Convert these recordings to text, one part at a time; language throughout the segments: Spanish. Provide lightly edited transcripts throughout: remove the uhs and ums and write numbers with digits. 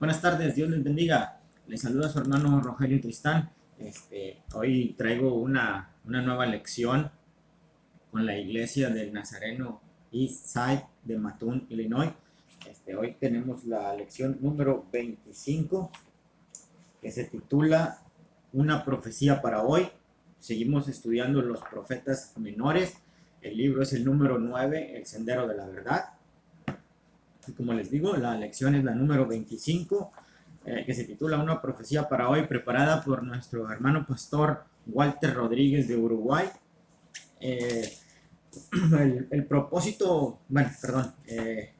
Buenas tardes, Dios les bendiga. Les saluda su hermano Rogelio Tristán. Hoy traigo una nueva lección con la iglesia del Nazareno East Side de Mattoon, Illinois. Hoy tenemos la lección número 25 que se titula Una profecía para hoy. Seguimos estudiando los profetas menores. El libro es el número 9, El Sendero de la Verdad. Y como les digo, la lección es la número 25, que se titula Una profecía para hoy, preparada por nuestro hermano pastor Walter Rodríguez de Uruguay. El propósito,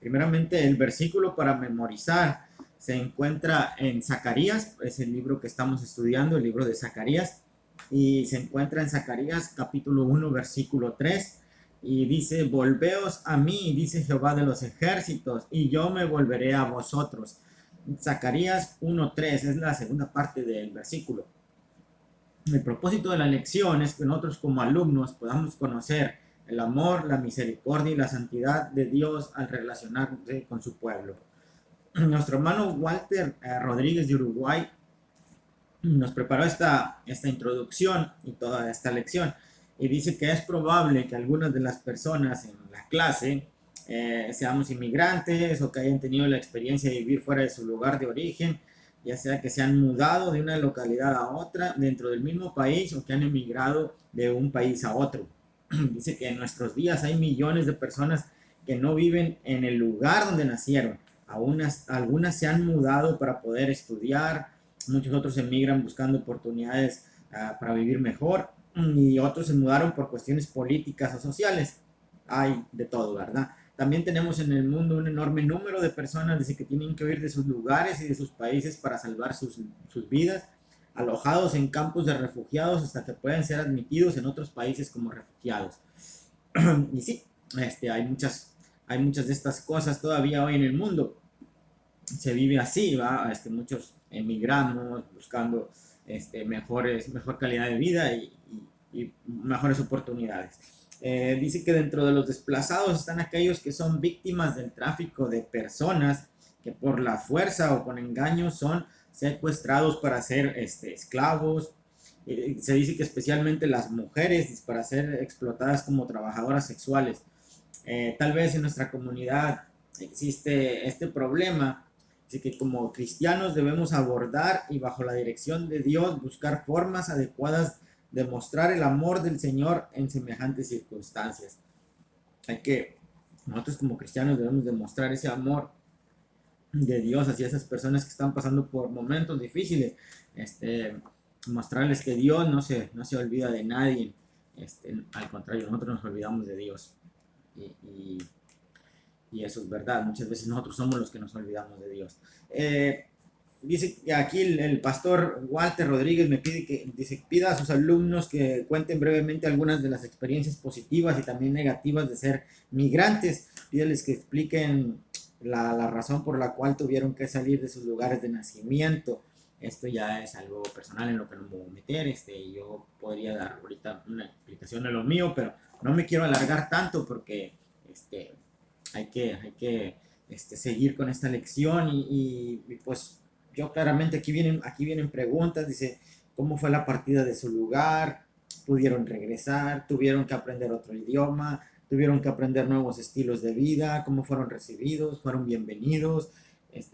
primeramente el versículo para memorizar se encuentra en Zacarías, es el libro que estamos estudiando, el libro de Zacarías, y se encuentra en Zacarías capítulo 1, versículo 3. Y dice: volveos a mí, dice Jehová de los ejércitos, y yo me volveré a vosotros. Zacarías 1:3 es la segunda parte del versículo. El propósito de la lección es que nosotros como alumnos podamos conocer el amor, la misericordia y la santidad de Dios al relacionarse con su pueblo. Nuestro hermano Walter Rodríguez de Uruguay nos preparó esta introducción y toda esta lección, y dice que es probable que algunas de las personas en la clase seamos inmigrantes o que hayan tenido la experiencia de vivir fuera de su lugar de origen, ya sea que se han mudado de una localidad a otra dentro del mismo país o que han emigrado de un país a otro. Dice que en nuestros días hay millones de personas que no viven en el lugar donde nacieron. Algunas se han mudado para poder estudiar, muchos otros emigran buscando oportunidades para vivir mejor, y otros se mudaron por cuestiones políticas o sociales. Hay de todo, ¿verdad? También tenemos en el mundo un enorme número de personas dice, que tienen que huir de sus lugares y de sus países para salvar sus vidas, alojados en campos de refugiados hasta que puedan ser admitidos en otros países como refugiados. Y sí, hay muchas de estas cosas todavía hoy en el mundo. Se vive así, ¿va? Muchos emigramos buscando mejor calidad de vida y mejores oportunidades. Dice que dentro de los desplazados están aquellos que son víctimas del tráfico de personas, que por la fuerza o con engaño son secuestrados para ser esclavos. Se dice que especialmente las mujeres para ser explotadas como trabajadoras sexuales. Tal vez en nuestra comunidad existe este problema. Así que como cristianos debemos abordar y bajo la dirección de Dios buscar formas adecuadas de mostrar el amor del Señor en semejantes circunstancias. Nosotros como cristianos debemos demostrar ese amor de Dios hacia esas personas que están pasando por momentos difíciles. Mostrarles que Dios no se olvida de nadie. Al contrario, nosotros nos olvidamos de Dios. Y eso es verdad, muchas veces nosotros somos los que nos olvidamos de Dios. Dice que aquí el pastor Walter Rodríguez me pida a sus alumnos que cuenten brevemente algunas de las experiencias positivas y también negativas de ser migrantes. Pídales que expliquen la razón por la cual tuvieron que salir de sus lugares de nacimiento. Esto ya es algo personal en lo que no me voy a meter. Yo podría dar ahorita una explicación de lo mío, pero no me quiero alargar tanto porque hay que seguir con esta lección y pues yo claramente aquí vienen preguntas. Dice: ¿cómo fue la partida de su lugar? ¿Pudieron regresar? ¿Tuvieron que aprender otro idioma? ¿Tuvieron que aprender nuevos estilos de vida? ¿Cómo fueron recibidos? ¿Fueron bienvenidos?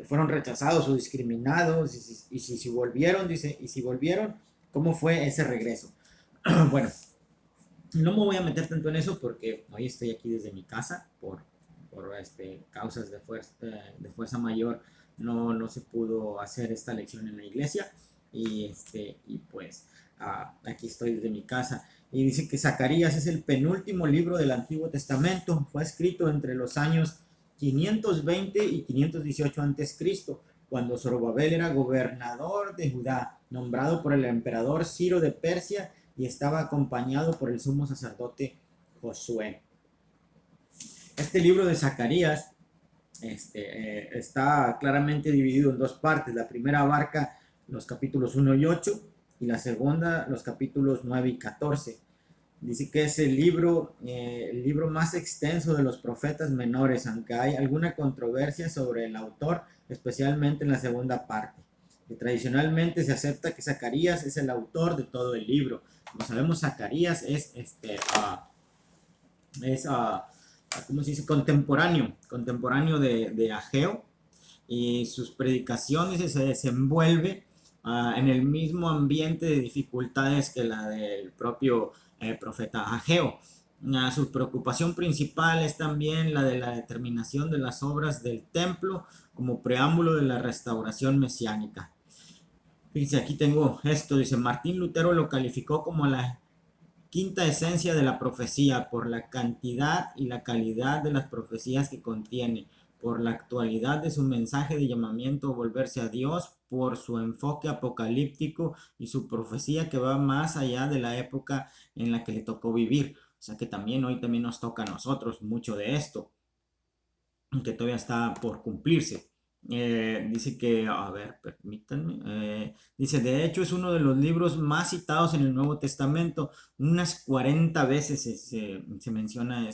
¿Fueron rechazados o discriminados? Y si volvieron, dice, y si volvieron, ¿cómo fue ese regreso? Bueno, no me voy a meter tanto en eso porque hoy estoy aquí desde mi casa por causas de fuerza mayor. No se pudo hacer esta lección en la iglesia y pues aquí estoy desde mi casa. Y dice que Zacarías es el penúltimo libro del Antiguo Testamento. Fue escrito entre los años 520 y 518 a.C., cuando Zorobabel era gobernador de Judá, nombrado por el emperador Ciro de Persia, y estaba acompañado por el sumo sacerdote Josué. Este libro de Zacarías está claramente dividido en dos partes. La primera abarca los capítulos 1 y 8 y la segunda los capítulos 9 y 14. Dice que es el libro más extenso de los profetas menores, aunque hay alguna controversia sobre el autor, especialmente en la segunda parte. Y tradicionalmente se acepta que Zacarías es el autor de todo el libro. Como sabemos, Zacarías es ¿cómo se dice? Contemporáneo de Ageo, y sus predicaciones se desenvuelve en el mismo ambiente de dificultades que la del propio profeta Ageo. Su preocupación principal es también la de la determinación de las obras del templo como preámbulo de la restauración mesiánica. Fíjense, aquí tengo esto, dice, Martín Lutero lo calificó como la quinta esencia de la profecía, por la cantidad y la calidad de las profecías que contiene, por la actualidad de su mensaje de llamamiento a volverse a Dios, por su enfoque apocalíptico y su profecía que va más allá de la época en la que le tocó vivir. O sea que también hoy también nos toca a nosotros mucho de esto, que todavía está por cumplirse. Dice que, a ver, permítanme, dice, de hecho es uno de los libros más citados en el Nuevo Testamento, unas 40 veces se menciona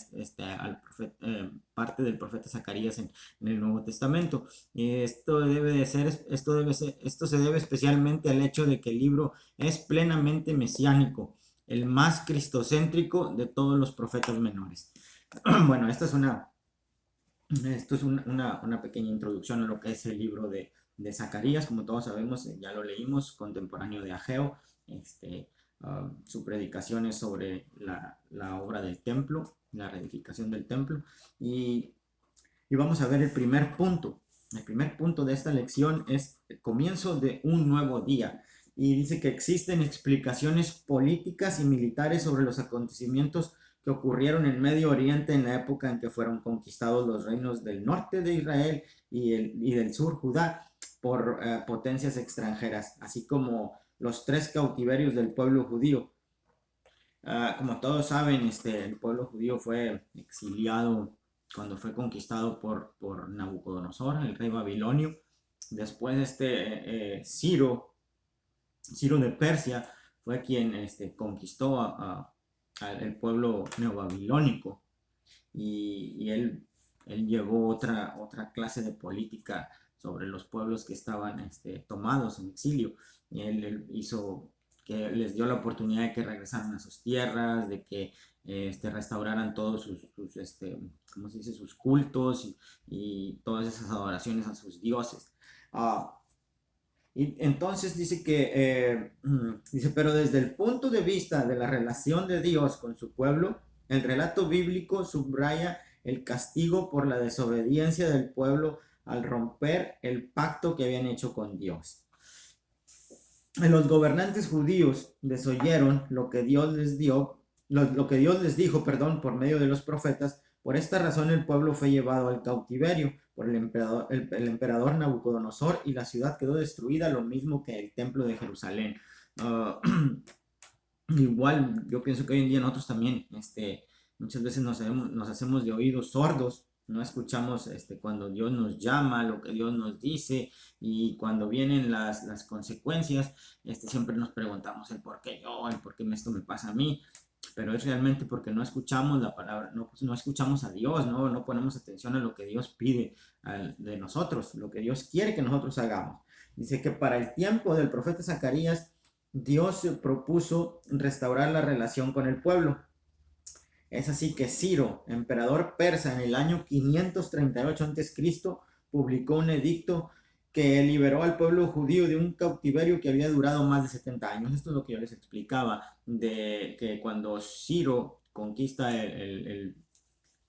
parte del profeta Zacarías en el Nuevo Testamento. Esto se debe especialmente al hecho de que el libro es plenamente mesiánico, el más cristocéntrico de todos los profetas menores. Bueno, esto es una pequeña introducción a lo que es el libro de Zacarías. Como todos sabemos, ya lo leímos, contemporáneo de Ageo. Su predicación es sobre la obra del templo, la reedificación del templo. Y vamos a ver el primer punto. El primer punto de esta lección es el comienzo de un nuevo día. Y dice que existen explicaciones políticas y militares sobre los acontecimientos que ocurrieron en Medio Oriente en la época en que fueron conquistados los reinos del norte de Israel y del sur Judá por potencias extranjeras, así como los 3 cautiverios del pueblo judío. Como todos saben, el pueblo judío fue exiliado cuando fue conquistado por Nabucodonosor, el rey babilonio. Después Ciro de Persia fue quien conquistó al pueblo neobabilónico, y él llevó otra clase de política sobre los pueblos que estaban tomados en exilio, y él hizo que les dio la oportunidad de que regresaran a sus tierras, de que restauraran todos ¿cómo se dice? Sus cultos y todas esas adoraciones a sus dioses. Y entonces dice dice, pero desde el punto de vista de la relación de Dios con su pueblo, el relato bíblico subraya el castigo por la desobediencia del pueblo al romper el pacto que habían hecho con Dios. Los gobernantes judíos desoyeron lo que Dios les dijo, por medio de los profetas. Por esta razón el pueblo fue llevado al cautiverio por el emperador Nabucodonosor, y la ciudad quedó destruida, lo mismo que el templo de Jerusalén. Igual yo pienso que hoy en día nosotros también muchas veces nos hacemos de oídos sordos, no escuchamos cuando Dios nos llama, lo que Dios nos dice, y cuando vienen las consecuencias, siempre nos preguntamos el por qué yo, el por qué esto me pasa a mí. Pero es realmente porque no escuchamos la palabra, no escuchamos a Dios, no ponemos atención a lo que Dios pide de nosotros, lo que Dios quiere que nosotros hagamos. Dice que para el tiempo del profeta Zacarías, Dios propuso restaurar la relación con el pueblo. Es así que Ciro, emperador persa, en el año 538 a.C., publicó un edicto que liberó al pueblo judío de un cautiverio que había durado más de 70 años. Esto es lo que yo les explicaba, de que cuando Ciro conquista el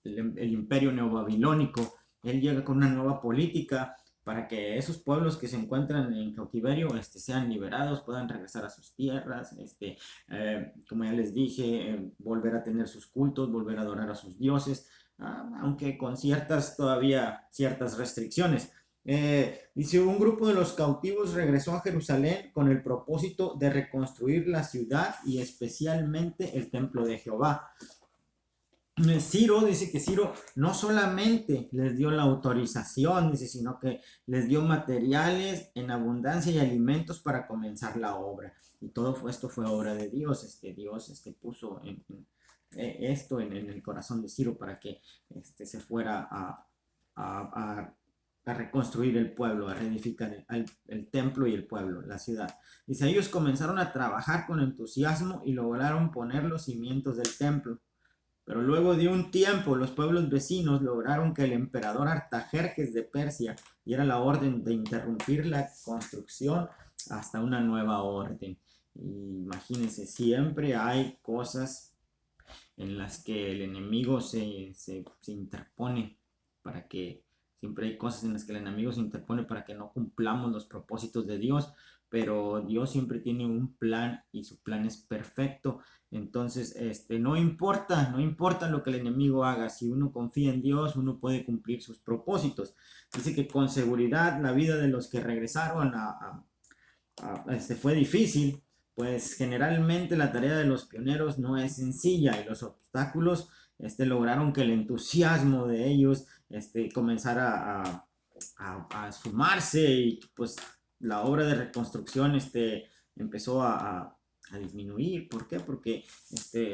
imperio neobabilónico, él llega con una nueva política para que esos pueblos que se encuentran en cautiverio sean liberados, puedan regresar a sus tierras, como ya les dije, volver a tener sus cultos, volver a adorar a sus dioses, aunque con todavía ciertas restricciones. Dice, un grupo de los cautivos regresó a Jerusalén con el propósito de reconstruir la ciudad y especialmente el templo de Jehová. Ciro dice que Ciro no solamente les dio la autorización, dice, sino que les dio materiales en abundancia y alimentos para comenzar la obra. Y esto fue obra de Dios. Dios puso esto en el corazón de Ciro para que se fuera a, a reconstruir el pueblo, a reedificar el templo y el pueblo, la ciudad. Dice, ellos comenzaron a trabajar con entusiasmo y lograron poner los cimientos del templo. Pero luego de un tiempo, los pueblos vecinos lograron que el emperador Artajerjes de Persia diera la orden de interrumpir la construcción hasta una nueva orden. Y imagínense, siempre hay cosas en las que el enemigo se interpone para que, siempre hay cosas en las que el enemigo se interpone para que no cumplamos los propósitos de Dios, pero Dios siempre tiene un plan y su plan es perfecto. Entonces, no importa lo que el enemigo haga, si uno confía en Dios, uno puede cumplir sus propósitos. Dice que con seguridad la vida de los que regresaron fue difícil, pues generalmente la tarea de los pioneros no es sencilla y los obstáculos lograron que el entusiasmo de ellos comenzara a sumarse y pues la obra de reconstrucción empezó a disminuir. ¿Por qué? Porque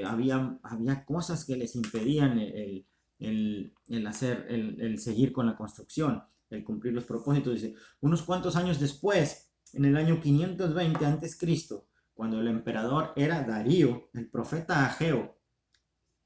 había cosas que les impedían el seguir con la construcción, el cumplir los propósitos. Dice, unos cuantos años después, en el año 520 a.C., cuando el emperador era Darío, el profeta Ageo,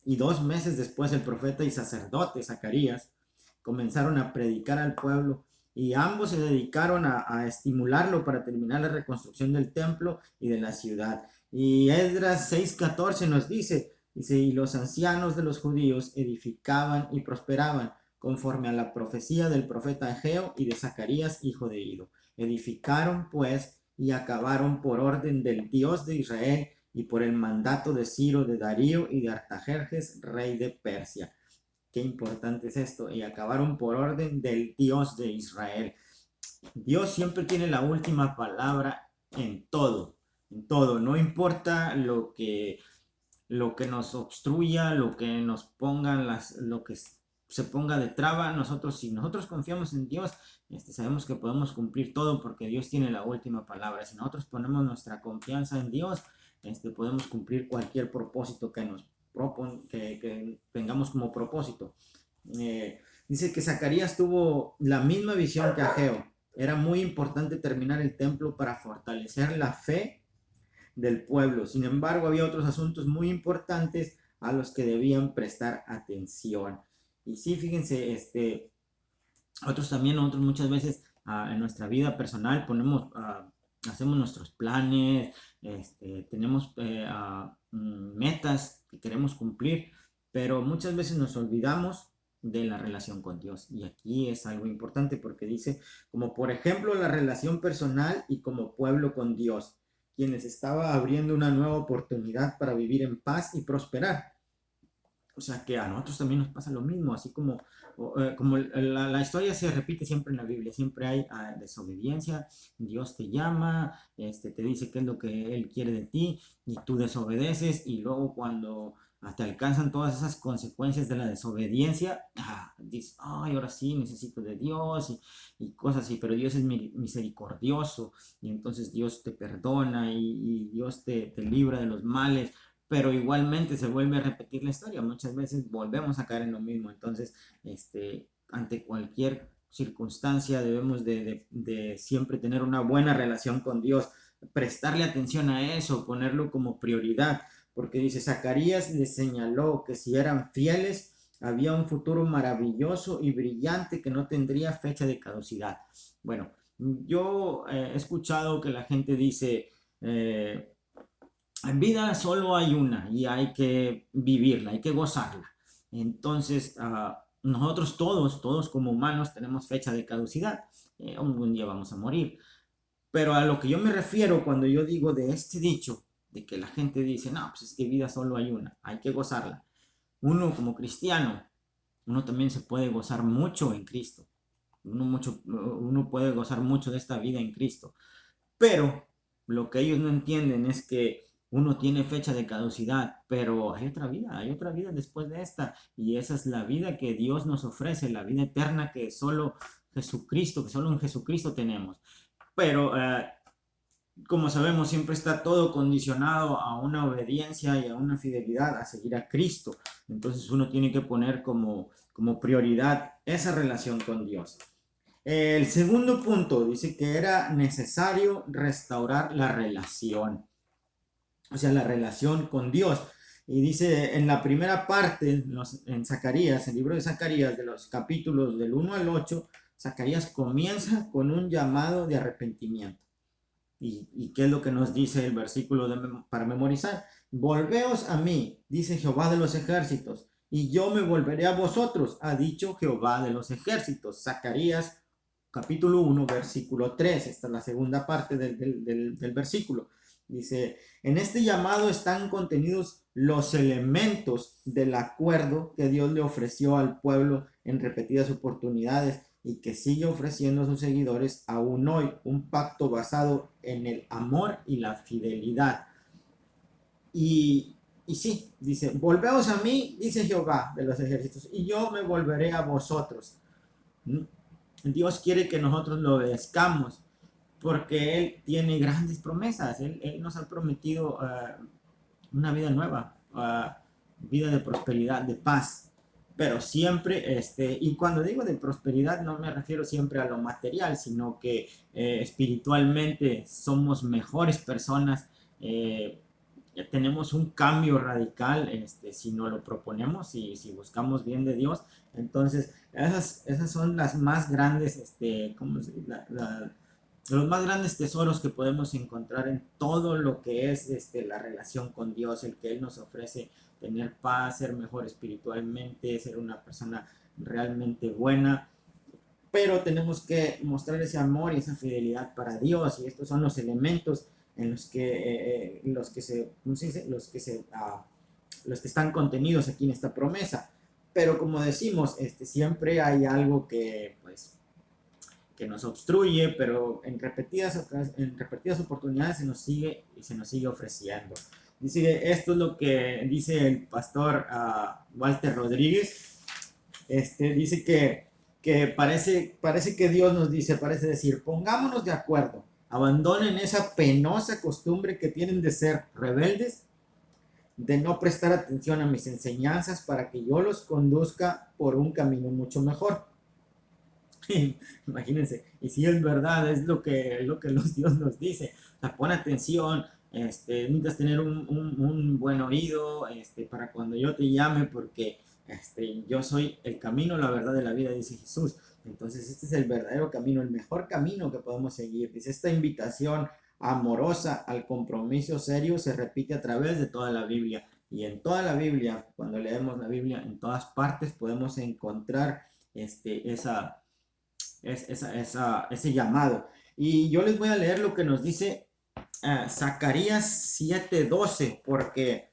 y 2 meses después el profeta y sacerdote Zacarías comenzaron a predicar al pueblo y ambos se dedicaron a estimularlo para terminar la reconstrucción del templo y de la ciudad. Y Esdras 6:14 nos dice, y los ancianos de los judíos edificaban y prosperaban conforme a la profecía del profeta Ageo y de Zacarías, hijo de Ido. Edificaron pues y acabaron por orden del Dios de Israel y por el mandato de Ciro, de Darío y de Artajerjes, rey de Persia. Qué importante es esto. Y acabaron por orden del Dios de Israel. Dios siempre tiene la última palabra en todo. En todo. No importa lo que nos obstruya, lo que nos pongan lo que se ponga de traba. Si nosotros confiamos en Dios, sabemos que podemos cumplir todo porque Dios tiene la última palabra. Si nosotros ponemos nuestra confianza en Dios, podemos cumplir cualquier propósito que tengamos como propósito. Dice que Zacarías tuvo la misma visión que Ageo. Era muy importante terminar el templo para fortalecer la fe del pueblo. Sin embargo, había otros asuntos muy importantes a los que debían prestar atención. Y sí, fíjense, nosotros muchas veces en nuestra vida personal hacemos nuestros planes, tenemos metas que queremos cumplir, pero muchas veces nos olvidamos de la relación con Dios. Y aquí es algo importante porque dice, como por ejemplo la relación personal y como pueblo con Dios, quienes estaba abriendo una nueva oportunidad para vivir en paz y prosperar. O sea que a nosotros también nos pasa lo mismo, así como la historia se repite siempre en la Biblia, siempre hay desobediencia, Dios te llama, te dice qué es lo que Él quiere de ti y tú desobedeces y luego cuando te alcanzan todas esas consecuencias de la desobediencia, dices, ay, ahora sí necesito de Dios y cosas así, pero Dios es misericordioso y entonces Dios te perdona y Dios te libra de los males, pero igualmente se vuelve a repetir la historia. Muchas veces volvemos a caer en lo mismo. Entonces, ante cualquier circunstancia debemos de siempre tener una buena relación con Dios, prestarle atención a eso, ponerlo como prioridad, porque dice, Zacarías les señaló que si eran fieles, había un futuro maravilloso y brillante que no tendría fecha de caducidad. Bueno, yo he escuchado que la gente dice, en vida solo hay una y hay que vivirla, hay que gozarla. Entonces, nosotros todos como humanos tenemos fecha de caducidad. Un día vamos a morir. Pero a lo que yo me refiero cuando yo digo de este dicho, de que la gente dice, no, pues es que vida solo hay una, hay que gozarla. Uno como cristiano, uno también se puede gozar mucho en Cristo. Uno puede gozar mucho de esta vida en Cristo. Pero lo que ellos no entienden es que uno tiene fecha de caducidad, pero hay otra vida después de esta, y esa es la vida que Dios nos ofrece, la vida eterna que solo Jesucristo, que solo en Jesucristo tenemos. Pero como sabemos, siempre está todo condicionado a una obediencia y a una fidelidad a seguir a Cristo. Entonces uno tiene que poner como prioridad esa relación con Dios. El segundo punto dice que era necesario restaurar la relación, o sea, la relación con Dios. Y dice en la primera parte, en Zacarías, el libro de Zacarías, de los capítulos del 1 al 8, Zacarías comienza con un llamado de arrepentimiento. ¿Y qué es lo que nos dice el versículo para memorizar? Volveos a mí, dice Jehová de los ejércitos, y yo me volveré a vosotros, ha dicho Jehová de los ejércitos. Zacarías capítulo 1, versículo 3. Esta es la segunda parte del versículo. Dice, en este llamado están contenidos los elementos del acuerdo que Dios le ofreció al pueblo en repetidas oportunidades y que sigue ofreciendo a sus seguidores aún hoy, un pacto basado en el amor y la fidelidad. Y sí, dice, volveos a mí, dice Jehová de los ejércitos, y yo me volveré a vosotros. Dios quiere que nosotros lo obedezcamos porque Él tiene grandes promesas. Él nos ha prometido una vida nueva, vida de prosperidad, de paz. Pero siempre, y cuando digo de prosperidad no me refiero siempre a lo material, sino que espiritualmente somos mejores personas, tenemos un cambio radical, si no lo proponemos y si buscamos bien de Dios. Entonces, esas son las más grandes, los más grandes tesoros que podemos encontrar en todo lo que es la relación con Dios, el que Él nos ofrece tener paz, ser mejor espiritualmente, ser una persona realmente buena. Pero tenemos que mostrar ese amor y esa fidelidad para Dios, y estos son los elementos en los que están contenidos aquí en esta promesa. Pero como decimos, siempre hay algo que pues que nos obstruye, pero en repetidas oportunidades se nos sigue ofreciendo. Dice, esto es lo que dice el pastor Walter Rodríguez. Dice que parece que Dios nos dice, parece decir, pongámonos de acuerdo, abandonen esa penosa costumbre que tienen de ser rebeldes, de no prestar atención a mis enseñanzas para que yo los conduzca por un camino mucho mejor. Imagínense, y si es verdad, es lo que Dios nos dice. O sea, pon atención, necesitas tener un buen oído, para cuando yo te llame, porque yo soy el camino, la verdad de la vida, dice Jesús. Entonces, este es el verdadero camino, el mejor camino que podemos seguir. Dice, esta invitación amorosa al compromiso serio se repite a través de toda la Biblia. Y en toda la Biblia, cuando leemos la Biblia, en todas partes podemos encontrar ese llamado. Y yo les voy a leer lo que nos dice Zacarías 7:12, porque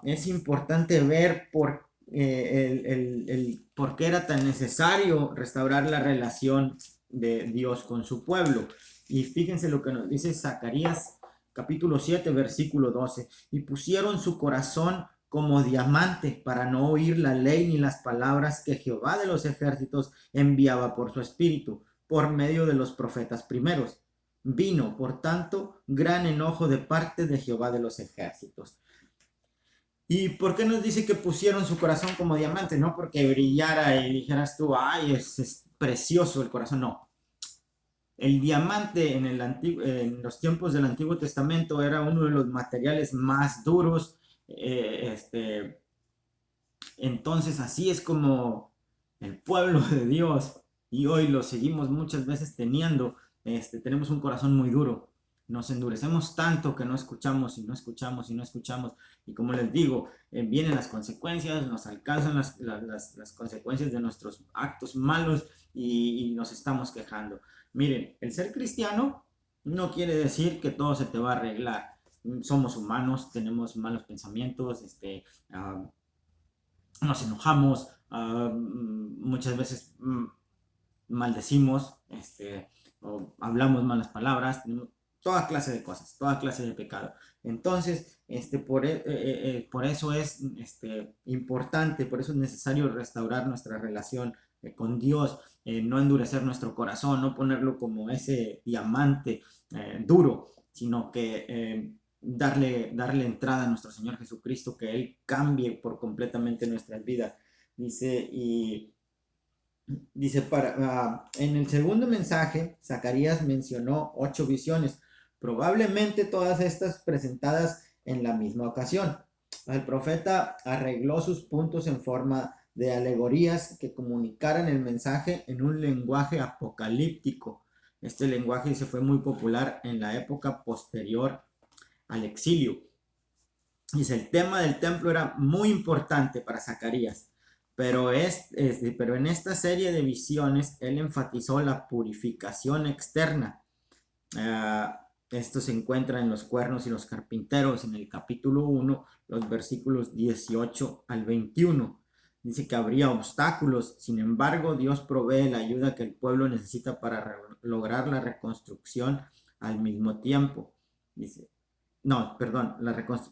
es importante ver por qué era tan necesario restaurar la relación de Dios con su pueblo. Y fíjense lo que nos dice Zacarías capítulo 7, versículo 12. Y pusieron su corazón como diamante para no oír la ley ni las palabras que Jehová de los ejércitos enviaba por su espíritu, por medio de los profetas primeros. Vino, por tanto, gran enojo de parte de Jehová de los ejércitos. ¿Y por qué nos dice que pusieron su corazón como diamante? No porque brillara y dijeras tú, ay, es precioso el corazón, no. El diamante en los tiempos del Antiguo Testamento era uno de los materiales más duros. Entonces así es como el pueblo de Dios, y hoy lo seguimos muchas veces teniendo, tenemos un corazón muy duro. Nos endurecemos tanto que no escuchamos y no escuchamos y no escuchamos. Y como les digo, vienen las consecuencias, nos alcanzan las consecuencias de nuestros actos malos, y nos estamos quejando. Miren, el ser cristiano no quiere decir que todo se te va a arreglar. Somos humanos, tenemos malos pensamientos, nos enojamos, muchas veces maldecimos, o hablamos malas palabras, toda clase de cosas, toda clase de pecado. Entonces, por eso es importante, por eso es necesario restaurar nuestra relación con Dios, no endurecer nuestro corazón, no ponerlo como ese diamante duro, sino que darle entrada a nuestro Señor Jesucristo, que Él cambie por completamente nuestras vidas. Dice, en el segundo mensaje, Zacarías mencionó 8 visiones, probablemente todas estas presentadas en la misma ocasión. El profeta arregló sus puntos en forma de alegorías que comunicaran el mensaje en un lenguaje apocalíptico. Este lenguaje se fue muy popular en la época posterior al exilio. Dice, el tema del templo era muy importante para Zacarías, pero en esta serie de visiones él enfatizó la purificación externa. Esto se encuentra en los cuernos y los carpinteros, en el capítulo 1, los versículos 18 al 21. Dice que habría obstáculos, sin embargo, Dios provee la ayuda que el pueblo necesita para lograr la reconstrucción al mismo tiempo. Dice, no, perdón,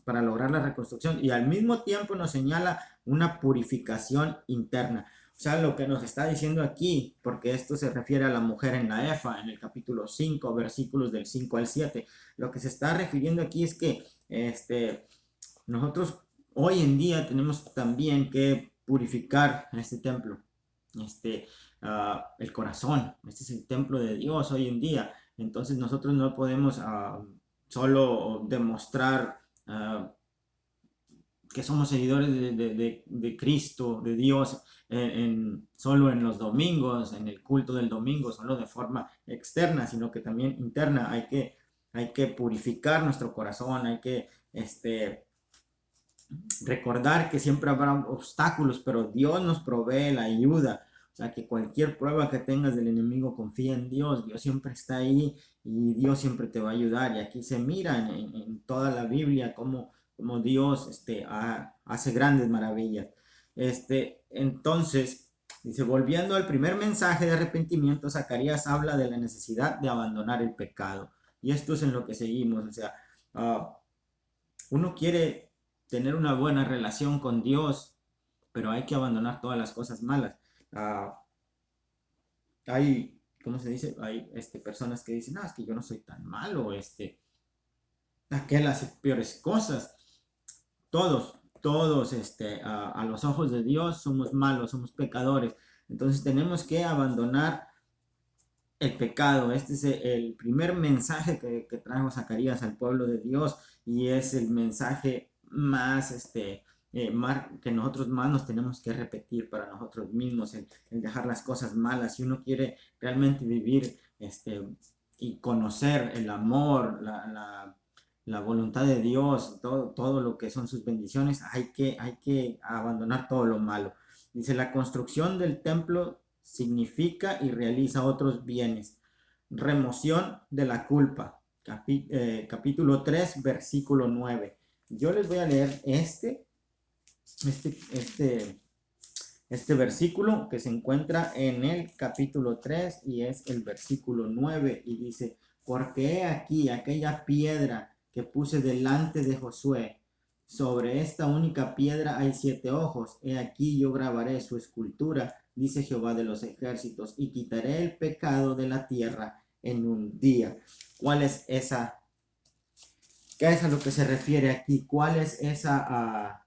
para lograr la reconstrucción, y al mismo tiempo nos señala una purificación interna. O sea, lo que nos está diciendo aquí, porque esto se refiere a la mujer en la Efa, en el capítulo 5, versículos del 5 al 7, lo que se está refiriendo aquí es que nosotros hoy en día tenemos también que purificar este templo, el corazón. Este es el templo de Dios hoy en día. Entonces nosotros no podemos solo demostrar que somos seguidores de Cristo, de Dios, solo en los domingos, en el culto del domingo, solo de forma externa, sino que también interna. Hay que purificar nuestro corazón, hay que recordar que siempre habrá obstáculos, pero Dios nos provee la ayuda. O sea, que cualquier prueba que tengas del enemigo, confía en Dios. Dios siempre está ahí y Dios siempre te va a ayudar. Y aquí se mira en toda la Biblia cómo Dios hace grandes maravillas. Entonces, dice, volviendo al primer mensaje de arrepentimiento, Zacarías habla de la necesidad de abandonar el pecado. Y esto es en lo que seguimos. O sea, uno quiere tener una buena relación con Dios, pero hay que abandonar todas las cosas malas. Hay, ¿cómo se dice? Hay personas que dicen, no, es que yo no soy tan malo, aquel hace peores cosas. Todos, a los ojos de Dios somos malos, somos pecadores. Entonces tenemos que abandonar el pecado. Este es el primer mensaje que trajo Zacarías al pueblo de Dios y es el mensaje más, que nosotros más nos tenemos que repetir para nosotros mismos, el dejar las cosas malas. Si uno quiere realmente vivir y conocer el amor, la voluntad de Dios, todo lo que son sus bendiciones, hay que abandonar todo lo malo. Dice, la construcción del templo significa y realiza otros bienes. Remoción de la culpa. Capítulo 3, versículo 9. Yo les voy a leer este versículo que se encuentra en el capítulo 3 y es el versículo 9 y dice, porque he aquí aquella piedra que puse delante de Josué, sobre esta única piedra hay 7 ojos, he aquí yo grabaré su escultura, dice Jehová de los ejércitos, y quitaré el pecado de la tierra en un día. ¿Cuál es esa? ¿Qué es a lo que se refiere aquí? ¿Cuál es esa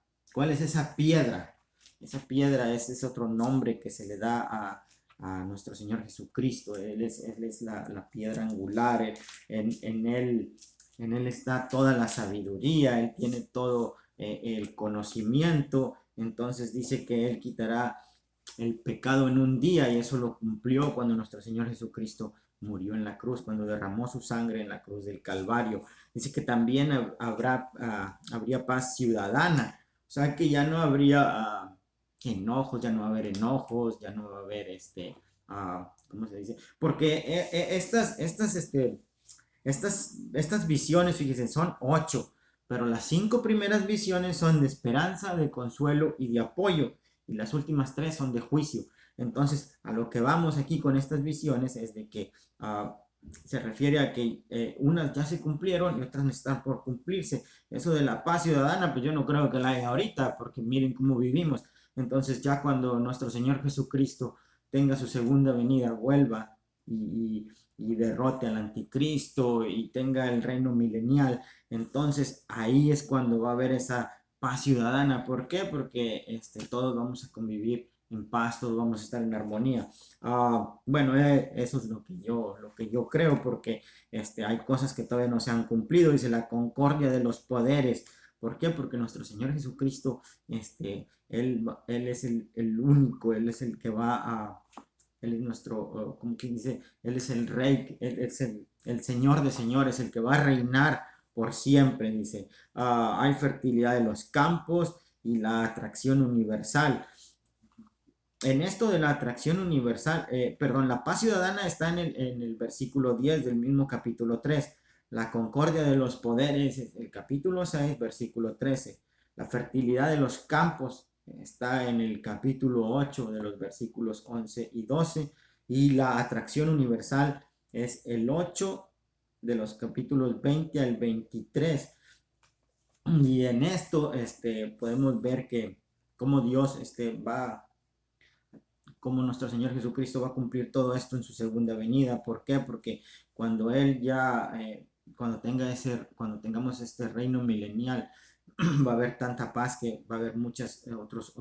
piedra? Esa piedra es otro nombre que se le da a nuestro Señor Jesucristo. Él es la piedra angular. En él está toda la sabiduría. Él tiene todo el conocimiento. Entonces dice que Él quitará el pecado en un día y eso lo cumplió cuando nuestro Señor Jesucristo murió en la cruz, cuando derramó su sangre en la cruz del Calvario. Dice que también habría paz ciudadana, o sea que ya no habría enojos, ya no va a haber enojos, ya no va a haber ¿cómo se dice? Porque estas visiones, fíjense, son 8, pero las 5 primeras visiones son de esperanza, de consuelo y de apoyo, y las últimas 3 son de juicio. Entonces, a lo que vamos aquí con estas visiones es de que se refiere a que unas ya se cumplieron y otras están por cumplirse. Eso de la paz ciudadana, pues yo no creo que la haya ahorita, porque miren cómo vivimos. Entonces ya cuando nuestro Señor Jesucristo tenga su segunda venida, vuelva y derrote al anticristo y tenga el reino milenial, entonces ahí es cuando va a haber esa paz ciudadana. ¿Por qué? Porque todos vamos a convivir en paz, todos vamos a estar en armonía. Bueno, eso es lo que yo creo, porque hay cosas que todavía no se han cumplido. Dice la concordia de los poderes. ¿Por qué? Porque nuestro Señor Jesucristo, él es el único, Él es el que va a, Él es nuestro, como quien dice, Él es el Rey, Él es el Señor de señores, el que va a reinar por siempre, dice. Hay fertilidad de los campos y la atracción universal. En esto de la atracción universal, perdón, la paz ciudadana está en el versículo 10 del mismo capítulo 3. La concordia de los poderes, el capítulo 6, versículo 13. La fertilidad de los campos está en el capítulo 8 de los versículos 11 y 12. Y la atracción universal es el 8 de los capítulos 20 al 23. Y en esto podemos ver que cómo Dios va, cómo nuestro Señor Jesucristo va a cumplir todo esto en su segunda venida. ¿Por qué? Porque cuando Él ya, cuando tengamos este reino milenial, va a haber tanta paz que va a haber muchos otros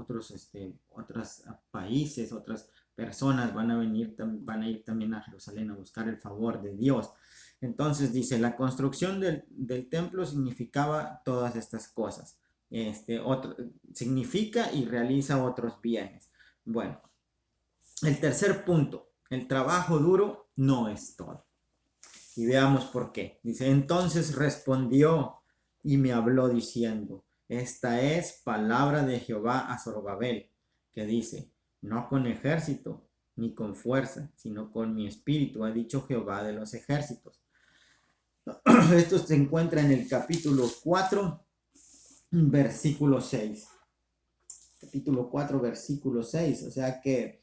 países, otras personas van a ir también a Jerusalén a buscar el favor de Dios. Entonces dice, la construcción del templo significaba todas estas cosas. Significa y realiza otros bienes. Bueno, el tercer punto, el trabajo duro no es todo. Y veamos por qué. Dice, entonces respondió y me habló diciendo, esta es palabra de Jehová a Zorobabel, que dice, no con ejército ni con fuerza, sino con mi espíritu, ha dicho Jehová de los ejércitos. Esto se encuentra en el capítulo 4, versículo 6. Capítulo 4, versículo 6. O sea que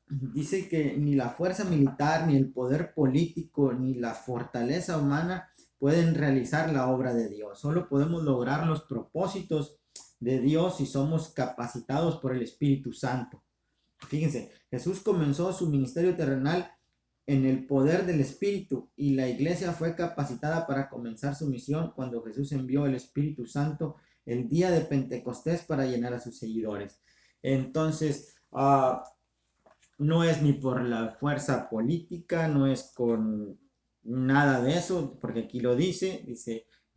dice que ni la fuerza militar, ni el poder político, ni la fortaleza humana pueden realizar la obra de Dios. Solo podemos lograr los propósitos de Dios si somos capacitados por el Espíritu Santo. Fíjense, Jesús comenzó su ministerio terrenal en el poder del Espíritu y la iglesia fue capacitada para comenzar su misión cuando Jesús envió el Espíritu Santo el día de Pentecostés para llenar a sus seguidores. Entonces, no es ni por la fuerza política, no es con nada de eso, porque aquí lo dice,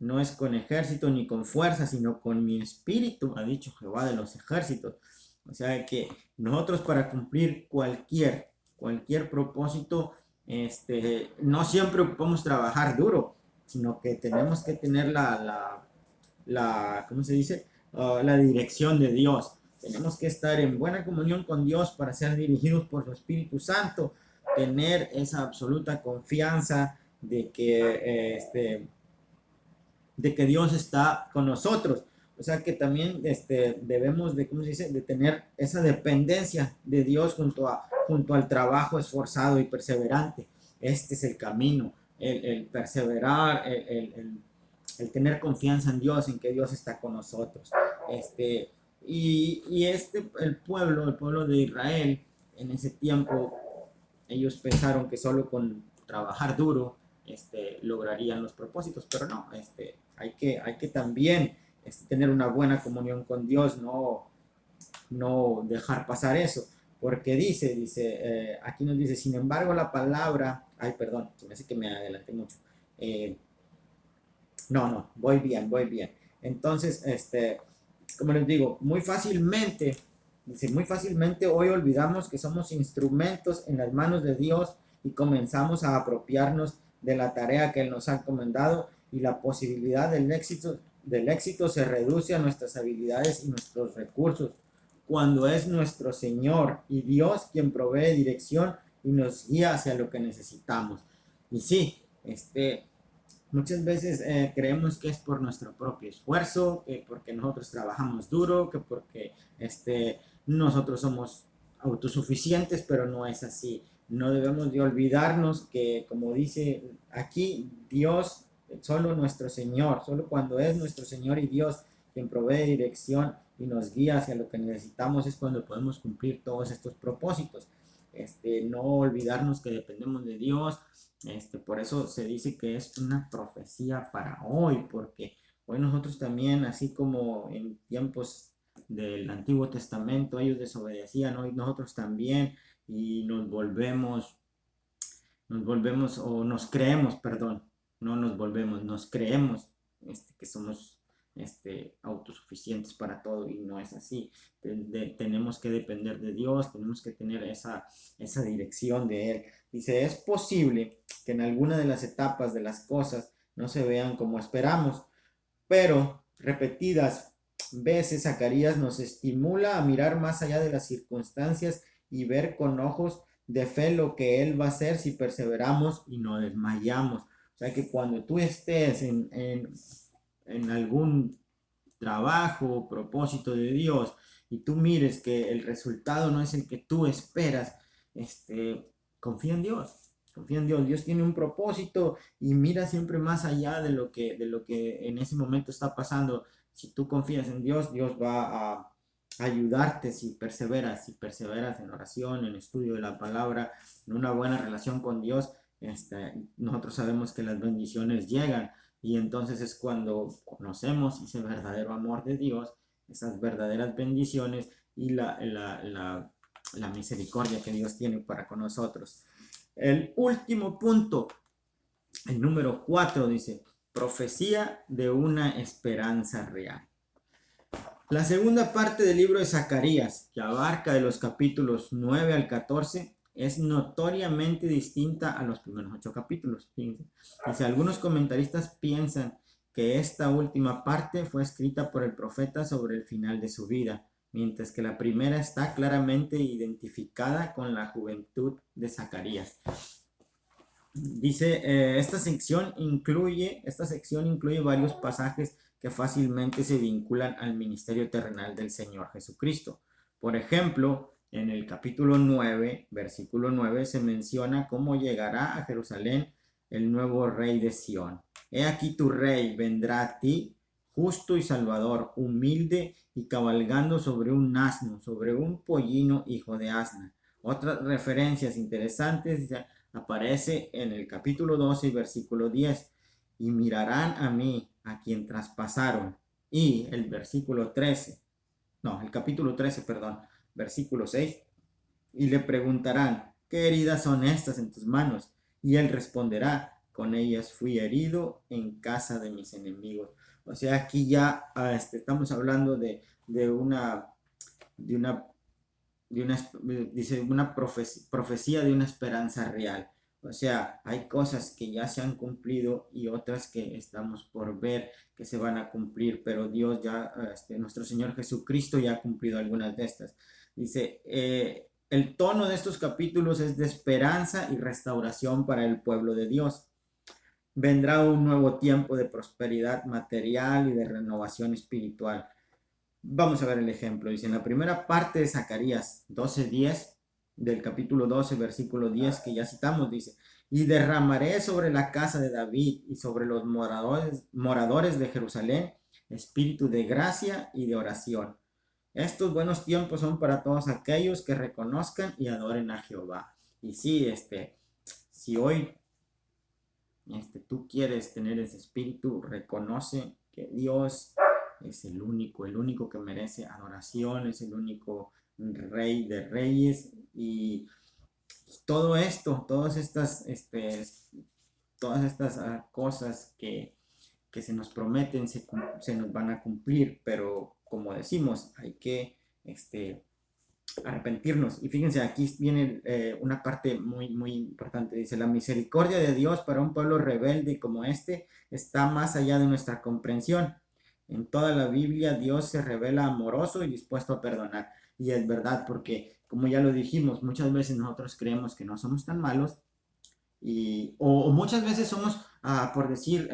no es con ejército ni con fuerza, sino con mi espíritu, ha dicho Jehová de los ejércitos. O sea que nosotros para cumplir cualquier propósito, no siempre podemos trabajar duro, sino que tenemos que tener ¿cómo se dice? La dirección de Dios. Tenemos que estar en buena comunión con Dios para ser dirigidos por su Espíritu Santo, tener esa absoluta confianza de que Dios está con nosotros. O sea que también debemos de, ¿cómo se dice?, de tener esa dependencia de Dios junto al trabajo esforzado y perseverante. Este es el camino, el perseverar, el tener confianza en Dios, en que Dios está con nosotros. El pueblo de Israel, en ese tiempo, ellos pensaron que solo con trabajar duro, lograrían los propósitos, pero no, hay que también tener una buena comunión con Dios, no dejar pasar eso, porque aquí nos dice, sin embargo la palabra, ay, perdón, se me hace que me adelanté mucho, no, voy bien. Entonces, como les digo, muy fácilmente hoy olvidamos que somos instrumentos en las manos de Dios y comenzamos a apropiarnos de la tarea que Él nos ha encomendado y la posibilidad del éxito se reduce a nuestras habilidades y nuestros recursos, cuando es nuestro Señor y Dios quien provee dirección y nos guía hacia lo que necesitamos. Y sí, muchas veces creemos que es por nuestro propio esfuerzo, que porque nosotros trabajamos duro, que porque nosotros somos autosuficientes, pero no es así. No debemos de olvidarnos que, como dice aquí, Dios, solo nuestro Señor, solo cuando es nuestro Señor y Dios quien provee dirección y nos guía hacia lo que necesitamos es cuando podemos cumplir todos estos propósitos. No olvidarnos que dependemos de Dios. Por eso se dice que es una profecía para hoy, porque hoy nosotros también, así como en tiempos del Antiguo Testamento ellos desobedecían, hoy nosotros también, y nos volvemos o nos creemos, perdón, no nos volvemos, nos creemos que somos autosuficientes para todo y no es así. Tenemos que depender de Dios, tenemos que tener esa dirección de Él. Dice, es posible que en alguna de las etapas de las cosas no se vean como esperamos, pero repetidas veces Zacarías nos estimula a mirar más allá de las circunstancias y ver con ojos de fe lo que Él va a hacer si perseveramos y no desmayamos. O sea que cuando tú estés en algún trabajo o propósito de Dios y tú mires que el resultado no es el que tú esperas, confía en Dios. Confía en Dios. Dios tiene un propósito y mira siempre más allá de lo que en ese momento está pasando. Si tú confías en Dios, Dios va a ayudarte si perseveras en oración, en estudio de la palabra, en una buena relación con Dios. Nosotros sabemos que las bendiciones llegan y entonces es cuando conocemos ese verdadero amor de Dios, esas verdaderas bendiciones y la misericordia que Dios tiene para con nosotros. El último punto, el número 4, dice, profecía de una esperanza real. La segunda parte del libro de Zacarías, que abarca de los capítulos 9 al 14, es notoriamente distinta a los primeros 8 capítulos. Fíjense. Dice, algunos comentaristas piensan que esta última parte fue escrita por el profeta sobre el final de su vida, mientras que la primera está claramente identificada con la juventud de Zacarías. Dice, esta sección incluye varios pasajes que fácilmente se vinculan al ministerio terrenal del Señor Jesucristo. Por ejemplo, en el capítulo 9, versículo 9, se menciona cómo llegará a Jerusalén el nuevo rey de Sión. He aquí tu rey vendrá a ti, justo y salvador, humilde y cabalgando sobre un asno, sobre un pollino hijo de asna. Otras referencias interesantes aparece en el capítulo 12, versículo 10. Y mirarán a mí, a quien traspasaron. Y el versículo 13, no, el capítulo 13, perdón, versículo 6. Y le preguntarán, ¿qué heridas son estas en tus manos? Y él responderá, con ellas fui herido en casa de mis enemigos. O sea, aquí ya estamos hablando de una, de una dice una profecía de una esperanza real. O sea, hay cosas que ya se han cumplido y otras que estamos por ver que se van a cumplir, pero Dios ya, nuestro Señor Jesucristo ya ha cumplido algunas de estas. Dice, el tono de estos capítulos es de esperanza y restauración para el pueblo de Dios. Vendrá un nuevo tiempo de prosperidad material y de renovación espiritual. Vamos a ver el ejemplo. Dice en la primera parte de Zacarías 12:10, del capítulo 12, versículo 10, que ya citamos, dice, y derramaré sobre la casa de David y sobre los moradores de Jerusalén espíritu de gracia y de oración. Estos buenos tiempos son para todos aquellos que reconozcan y adoren a Jehová. Y sí, si hoy tú quieres tener ese espíritu, reconoce que Dios es el único que merece adoración, es el único rey de reyes y todo esto, todas estas cosas que se nos prometen se nos van a cumplir, pero como decimos, hay que arrepentirnos. Y fíjense, aquí viene una parte muy, muy importante. Dice, la misericordia de Dios para un pueblo rebelde como este está más allá de nuestra comprensión. En toda la Biblia Dios se revela amoroso y dispuesto a perdonar. Y es verdad, porque como ya lo dijimos, muchas veces nosotros creemos que no somos tan malos o muchas veces somos, por decir,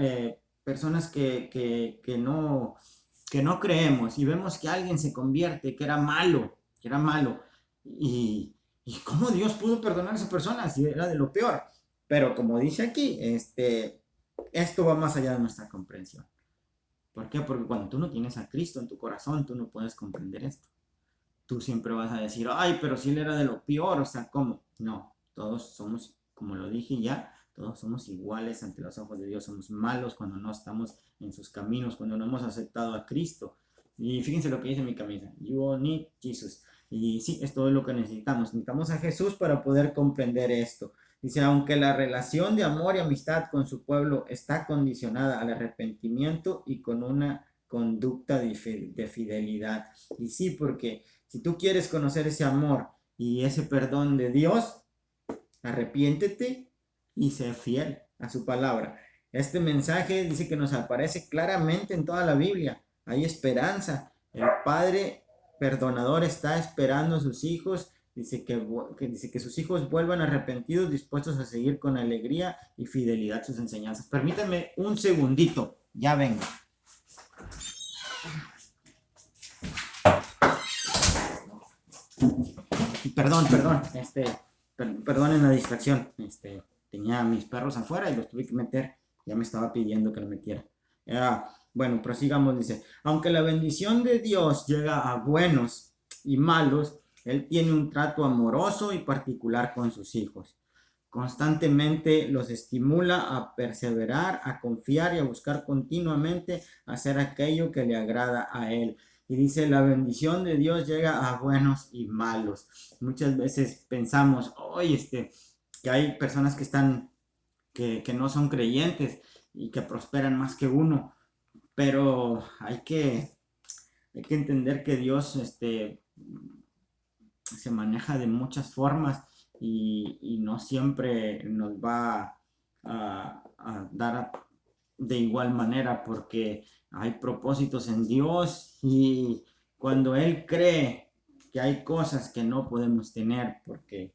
personas que no creemos y vemos que alguien se convierte, que era malo, y, ¿Y cómo Dios pudo perdonar a esa persona si era de lo peor? Pero como dice aquí, esto va más allá de nuestra comprensión. ¿Por qué? Porque cuando tú no tienes a Cristo en tu corazón, tú no puedes comprender esto. Tú siempre vas a decir, ay, pero si él era de lo peor, o sea, ¿cómo? No, todos somos, como lo dije ya, todos somos iguales ante los ojos de Dios, somos malos cuando no estamos en sus caminos, cuando no hemos aceptado a Cristo. Y fíjense lo que dice mi camisa, you need Jesus. Y sí, es todo lo que necesitamos a Jesús para poder comprender esto. Dice, aunque la relación de amor y amistad con su pueblo está condicionada al arrepentimiento y con una conducta de fidelidad. Y sí, porque si tú quieres conocer ese amor y ese perdón de Dios, arrepiéntete y sé fiel a su palabra. Este mensaje dice que nos aparece claramente en toda la Biblia. Hay esperanza. El Padre perdonador está esperando a sus hijos. Dice que sus hijos vuelvan arrepentidos, dispuestos a seguir con alegría y fidelidad sus enseñanzas. Permítanme un segundito. Ya vengo. Perdón, perdonen la distracción, tenía a mis perros afuera y los tuve que meter, ya me estaba pidiendo que los metiera. Bueno, prosigamos, dice, aunque la bendición de Dios llega a buenos y malos, Él tiene un trato amoroso y particular con sus hijos. Constantemente los estimula a perseverar, a confiar y a buscar continuamente hacer aquello que le agrada a Él. Y dice, la bendición de Dios llega a buenos y malos. Muchas veces pensamos, oye, que hay personas que no son creyentes y que prosperan más que uno, pero hay que entender que Dios, se maneja de muchas formas y no siempre nos va a dar de igual manera porque hay propósitos en Dios y cuando Él cree que hay cosas que no podemos tener porque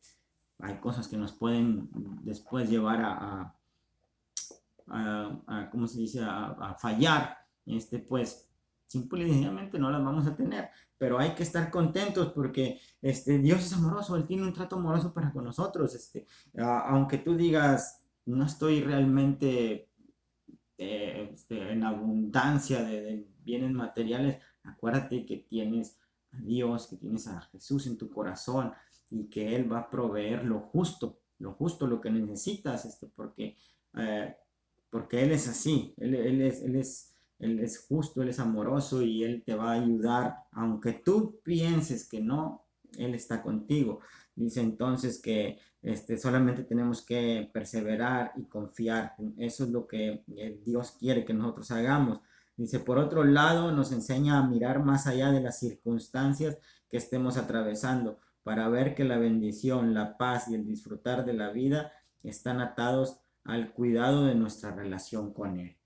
hay cosas que nos pueden después llevar ¿cómo se dice? A fallar, pues simple y sencillamente no las vamos a tener, pero hay que estar contentos porque Dios es amoroso, Él tiene un trato amoroso para con nosotros, aunque tú digas, no estoy realmente en abundancia de bienes materiales, acuérdate que tienes a Dios, que tienes a Jesús en tu corazón y que Él va a proveer lo justo, lo que necesitas, eh, porque Él es así, Él es justo, Él es amoroso y Él te va a ayudar, aunque tú pienses que no, Él está contigo. Dice entonces que solamente tenemos que perseverar y confiar. Eso es lo que Dios quiere que nosotros hagamos. Dice, por otro lado, nos enseña a mirar más allá de las circunstancias que estemos atravesando para ver que la bendición, la paz y el disfrutar de la vida están atados al cuidado de nuestra relación con Él.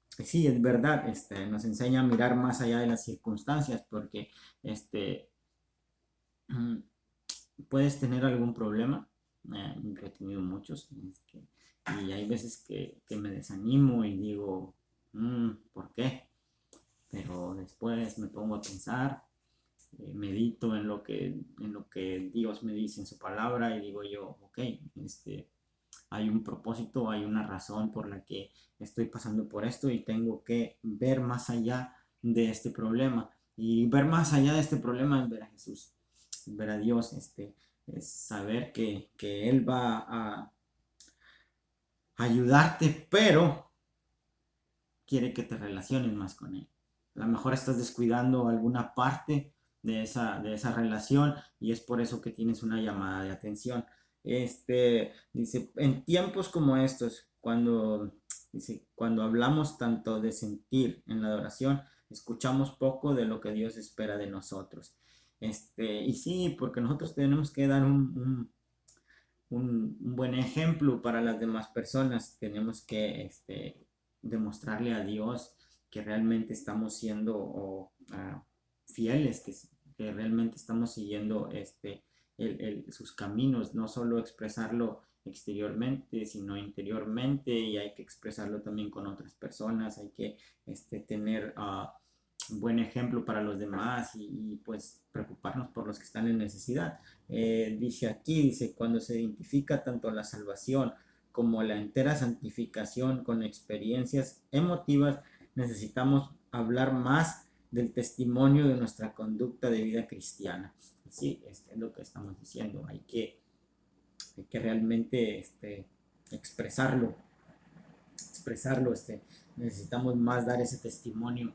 Sí, es verdad, nos enseña a mirar más allá de las circunstancias porque mm, puedes tener algún problema. Yo he tenido muchos y hay veces que me desanimo y digo, ¿por qué? Pero después me pongo a pensar, medito en lo que Dios me dice en su palabra y digo yo, ok, hay un propósito, hay una razón por la que estoy pasando por esto y tengo que ver más allá de este problema. Y ver más allá de este problema es ver a Jesús, ver a Dios, es saber que Él va a ayudarte, pero quiere que te relaciones más con Él. A lo mejor estás descuidando alguna parte de esa relación y es por eso que tienes una llamada de atención. Dice, en tiempos como estos, cuando hablamos tanto de sentir en la adoración, escuchamos poco de lo que Dios espera de nosotros. Y sí, porque nosotros tenemos que dar un buen ejemplo para las demás personas. Tenemos que demostrarle a Dios que realmente estamos siendo fieles, que realmente estamos siguiendo sus caminos, no solo expresarlo exteriormente, sino interiormente, y hay que expresarlo también con otras personas, hay que tener buen ejemplo para los demás pues preocuparnos por los que están en necesidad. Dice aquí, dice, cuando se identifica tanto la salvación como la entera santificación con experiencias emotivas, necesitamos hablar más del testimonio de nuestra conducta de vida cristiana. Sí, es lo que estamos diciendo, hay que realmente expresarlo, necesitamos más dar ese testimonio,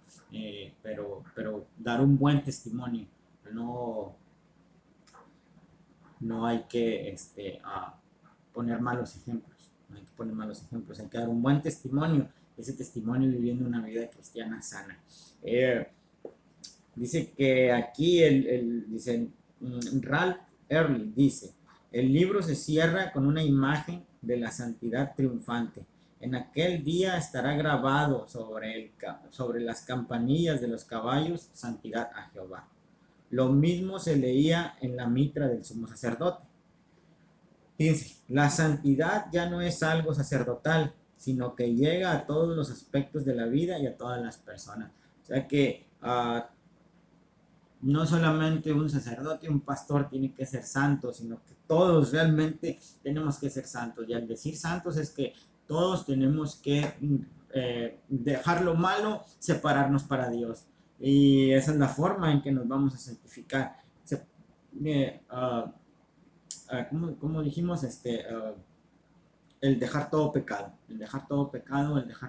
pero dar un buen testimonio, no, no hay que poner malos ejemplos, no hay que poner malos ejemplos, hay que dar un buen testimonio, ese testimonio viviendo una vida cristiana sana. Dice que aquí dice, Ralph Early dice, el libro se cierra con una imagen de la santidad triunfante. En aquel día estará grabado sobre las campanillas de los caballos, santidad a Jehová. Lo mismo se leía en la mitra del sumo sacerdote. Fíjense, la santidad ya no es algo sacerdotal, sino que llega a todos los aspectos de la vida y a todas las personas. O sea que no solamente un sacerdote, un pastor tiene que ser santo, sino que todos realmente tenemos que ser santos. Y al decir santos es que todos tenemos que dejar lo malo, separarnos para Dios. Y esa es la forma en que nos vamos a santificar. Como dijimos, el dejar todo pecado, el dejar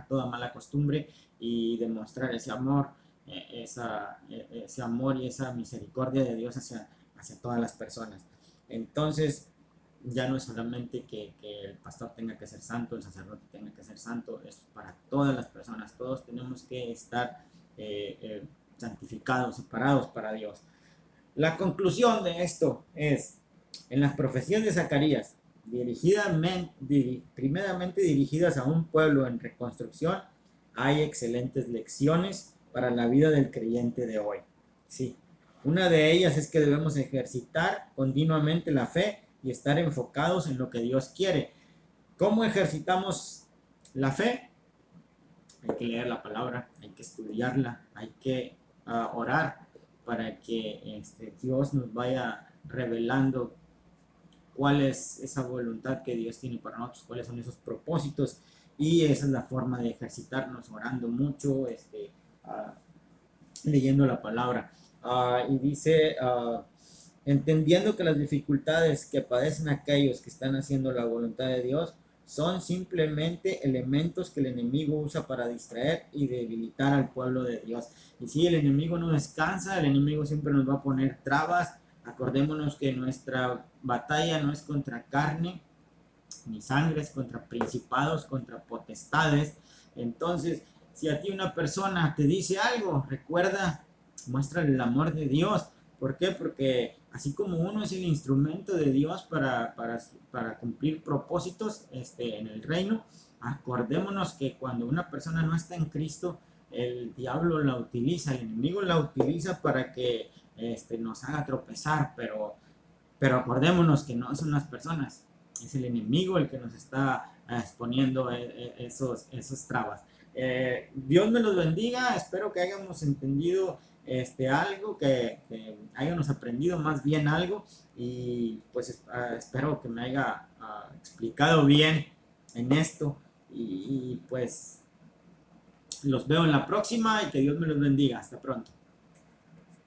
toda mala costumbre y demostrar ese amor, ese amor y esa misericordia de Dios hacia todas las personas. Entonces, ya no es solamente que el pastor tenga que ser santo, el sacerdote tenga que ser santo, es para todas las personas, todos tenemos que estar santificados, separados para Dios. La conclusión de esto es, en las profecías de Zacarías, primeramente dirigidas a un pueblo en reconstrucción, hay excelentes lecciones para la vida del creyente de hoy. Sí, una de ellas es que debemos ejercitar continuamente la fe y estar enfocados en lo que Dios quiere. ¿Cómo ejercitamos la fe? Hay que leer la palabra, hay que estudiarla, hay que orar para que Dios nos vaya revelando cuál es esa voluntad que Dios tiene para nosotros, cuáles son esos propósitos, y esa es la forma de ejercitarnos, orando mucho, leyendo la palabra. Y dice, entendiendo que las dificultades que padecen aquellos que están haciendo la voluntad de Dios son simplemente elementos que el enemigo usa para distraer y debilitar al pueblo de Dios. Y si el enemigo no descansa, el enemigo siempre nos va a poner trabas. Acordémonos que nuestra batalla no es contra carne ni sangre, es contra principados, contra potestades. Entonces, si a ti una persona te dice algo, recuerda, muéstrale el amor de Dios. ¿Por qué? Porque así como uno es el instrumento de Dios para cumplir propósitos en el reino, acordémonos que cuando una persona no está en Cristo, el diablo la utiliza, el enemigo la utiliza para que nos haga tropezar, pero acordémonos que no son las personas, es el enemigo el que nos está exponiendo esos trabas. Dios me los bendiga, espero que hayamos entendido algo, que hayamos aprendido más bien algo, y pues espero que me haya explicado bien en esto, y pues los veo en la próxima y que Dios me los bendiga. Hasta pronto.